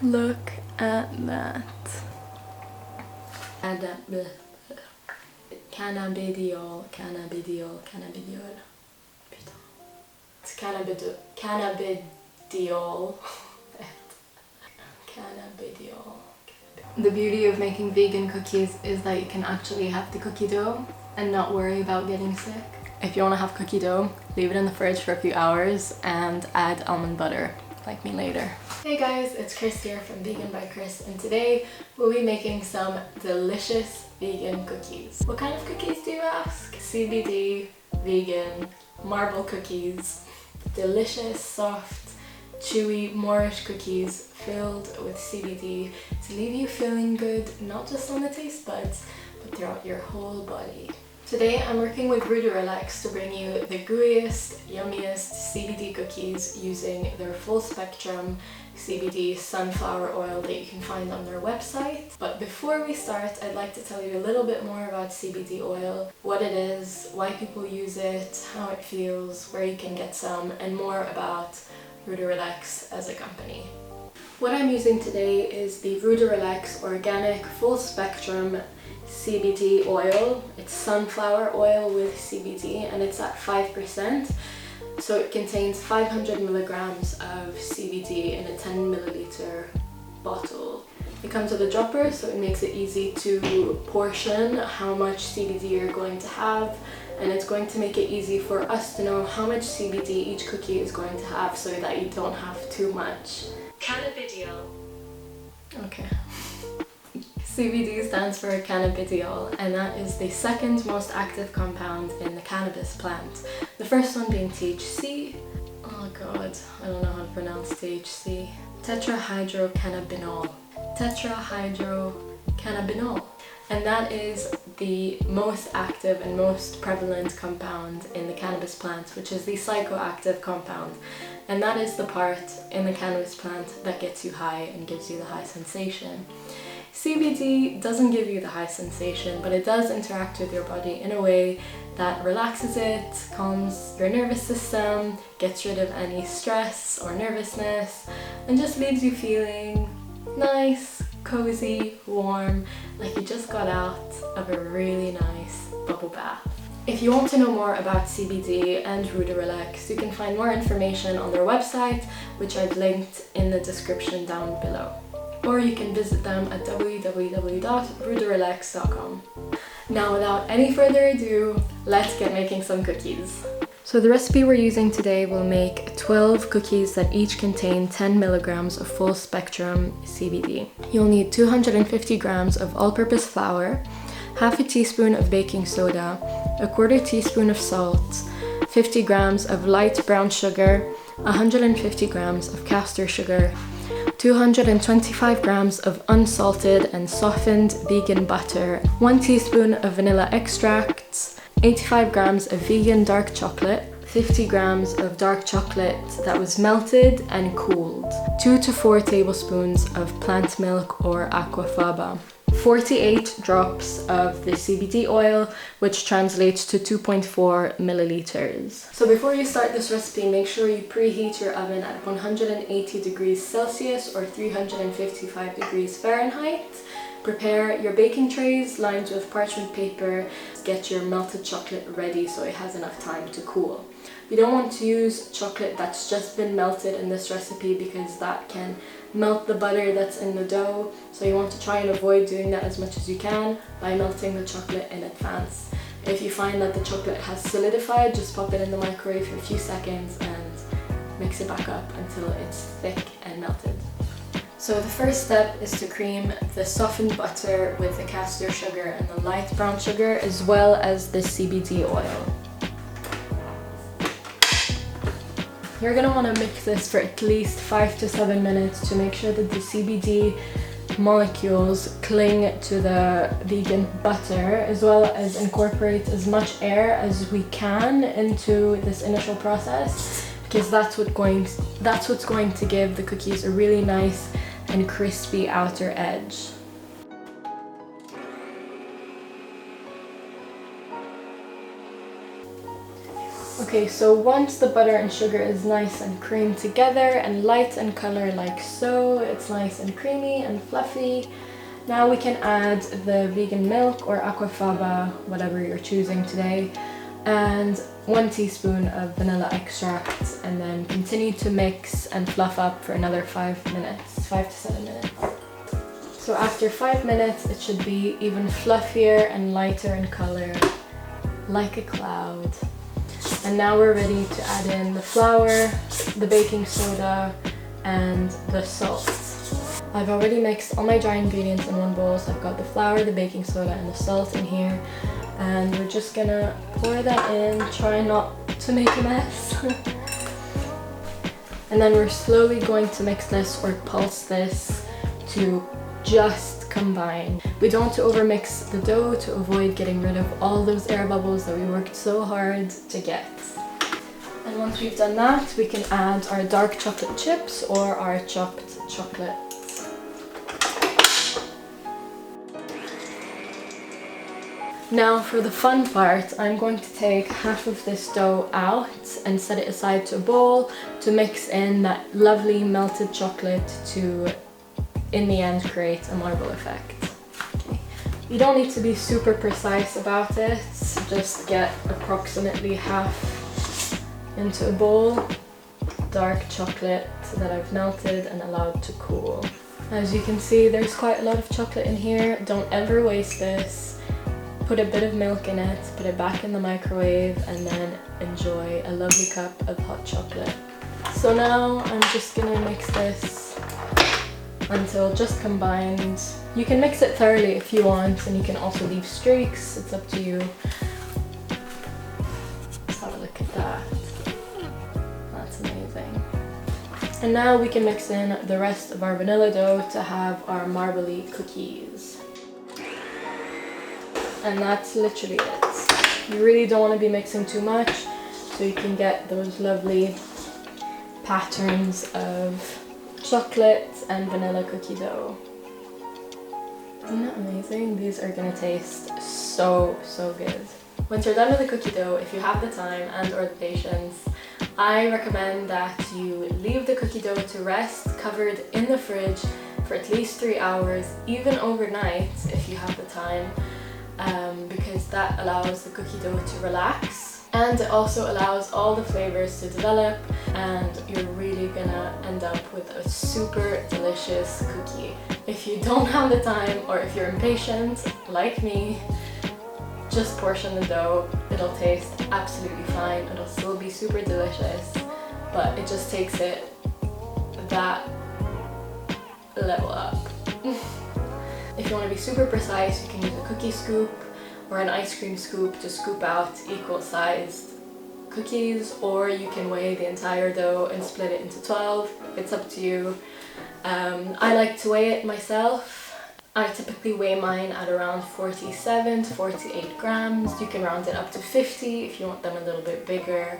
Look at that. Cannabidiol. Cannabidiol. Putain. It's cannabidiol. Cannabidiol. The beauty of making vegan cookies is that you can actually have the cookie dough and not worry about getting sick. If you want to have cookie dough, leave it in the fridge for a few hours and add almond butter, like me later. Hey guys, it's Chris here from Vegan by Chris, and today we'll be making some delicious vegan cookies. What kind of cookies do you ask? CBD, vegan, marble cookies. Delicious, soft, chewy, Moorish cookies filled with CBD to leave you feeling good, not just on the taste buds, but throughout your whole body. Today I'm working with Ruderalex to bring you the gooeyest, yummiest CBD cookies using their full spectrum CBD sunflower oil that you can find on their website. But before we start, I'd like to tell you a little bit more about CBD oil, what it is, why people use it, how it feels, where you can get some, and more about Ruderalex as a company. What I'm using today is the Ruderalex Organic Full Spectrum CBD oil. It's sunflower oil with CBD and it's at 5%. So it contains 500 milligrams of CBD in a 10 milliliter bottle. It comes with a dropper, so it makes it easy to portion how much CBD you're going to have, and it's going to make it easy for us to know how much CBD each cookie is going to have so that you don't have too much. Cannabidiol. Okay. CBD stands for cannabidiol, and that is the second most active compound in the cannabis plant. The first one being THC. Oh god, I don't know how to pronounce THC. Tetrahydrocannabinol. Tetrahydrocannabinol. And that is the most active and most prevalent compound in the cannabis plant, which is the psychoactive compound. And that is the part in the cannabis plant that gets you high and gives you the high sensation. CBD doesn't give you the high sensation, but it does interact with your body in a way that relaxes it, calms your nervous system, gets rid of any stress or nervousness, and just leaves you feeling nice, cozy, warm, like you just got out of a really nice bubble bath. If you want to know more about CBD and Ruderalex, you can find more information on their website, which I've linked in the description down below. Or you can visit them at www.ruderalex.com. Now, without any further ado, let's get making some cookies. So the recipe we're using today will make 12 cookies that each contain 10 milligrams of full spectrum CBD. You'll need 250 grams of all-purpose flour, half a teaspoon of baking soda, a quarter teaspoon of salt, 50 grams of light brown sugar, 150 grams of castor sugar, 225 grams of unsalted and softened vegan butter, 1 teaspoon of vanilla extract, 85 grams of vegan dark chocolate, 50 grams of dark chocolate that was melted and cooled, 2 to 4 tablespoons of plant milk or aquafaba, 48 drops of the CBD oil, which translates to 2.4 milliliters. So before you start this recipe, make sure you preheat your oven at 180 degrees Celsius or 355 degrees Fahrenheit. Prepare your baking trays lined with parchment paper. Get your melted chocolate ready so it has enough time to cool. You don't want to use chocolate that's just been melted in this recipe because that can melt the butter that's in the dough. So you want to try and avoid doing that as much as you can by melting the chocolate in advance. If you find that the chocolate has solidified, just pop it in the microwave for a few seconds and mix it back up until it's thick and melted. So the first step is to cream the softened butter with the castor sugar and the light brown sugar, as well as the CBD oil. You're going to want to mix this for at least 5 to 7 minutes to make sure that the CBD molecules cling to the vegan butter, as well as incorporate as much air as we can into this initial process, because that's what's going to give the cookies a really nice and crispy outer edge. Okay, so once the butter and sugar is nice and creamed together and light in color like so, it's nice and creamy and fluffy. Now we can add the vegan milk or aquafaba, whatever you're choosing today, and 1 teaspoon of vanilla extract, and then continue to mix and fluff up for another 5 minutes, 5 to 7 minutes. So after 5 minutes, it should be even fluffier and lighter in color, like a cloud. And now we're ready to add in the flour, the baking soda, and the salt. I've already mixed all my dry ingredients in one bowl, so I've got the flour, the baking soda, and the salt in here. And we're just gonna pour that in, try not to make a mess. And then we're slowly going to mix this or pulse this to just combine. We don't want to overmix the dough to avoid getting rid of all those air bubbles that we worked so hard to get. And once we've done that, we can add our dark chocolate chips or our chopped chocolate. Now for the fun part, I'm going to take half of this dough out and set it aside to a bowl to mix in that lovely melted chocolate to, in the end, create a marble effect. Okay. You don't need to be super precise about it, just get approximately half into a bowl, dark chocolate that I've melted and allowed to cool. As you can see, there's quite a lot of chocolate in here. Don't ever waste this. Put a bit of milk in it, put it back in the microwave, and then enjoy a lovely cup of hot chocolate. So now I'm just gonna mix this until just combined. You can mix it thoroughly if you want, and you can also leave streaks, it's up to you. Let's have a look at that. That's amazing. And now we can mix in the rest of our vanilla dough to have our marbly cookies. And that's literally it. You really don't want to be mixing too much, so you can get those lovely patterns of chocolate and vanilla cookie dough. Isn't that amazing? These are gonna taste so good. Once you're done with the cookie dough, if you have the time and or the patience, I recommend that you leave the cookie dough to rest covered in the fridge for at least 3 hours, even overnight if you have the time. Because that allows the cookie dough to relax, and it also allows all the flavors to develop, and you're really gonna end up with a super delicious cookie. If you don't have the time, or if you're impatient like me, just portion the dough. It'll taste absolutely fine, it'll still be super delicious, but it just takes it that level up. If you want to be super precise, you can use a cookie scoop or an ice cream scoop to scoop out equal sized cookies, or you can weigh the entire dough and split it into 12. It's up to you. I like to weigh it myself. I typically weigh mine at around 47 to 48 grams. You can round it up to 50 if you want them a little bit bigger.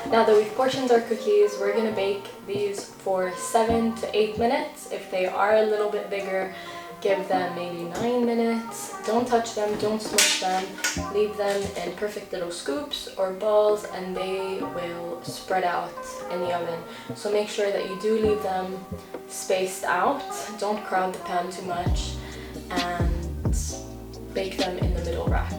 Now that we've portioned our cookies, we're gonna bake these for 7 to 8 minutes. If they are a little bit bigger, give them maybe 9 minutes. Don't touch them, don't smush them. Leave them in perfect little scoops or balls, and they will spread out in the oven. So make sure that you do leave them spaced out. Don't crowd the pan too much, and bake them in the middle rack.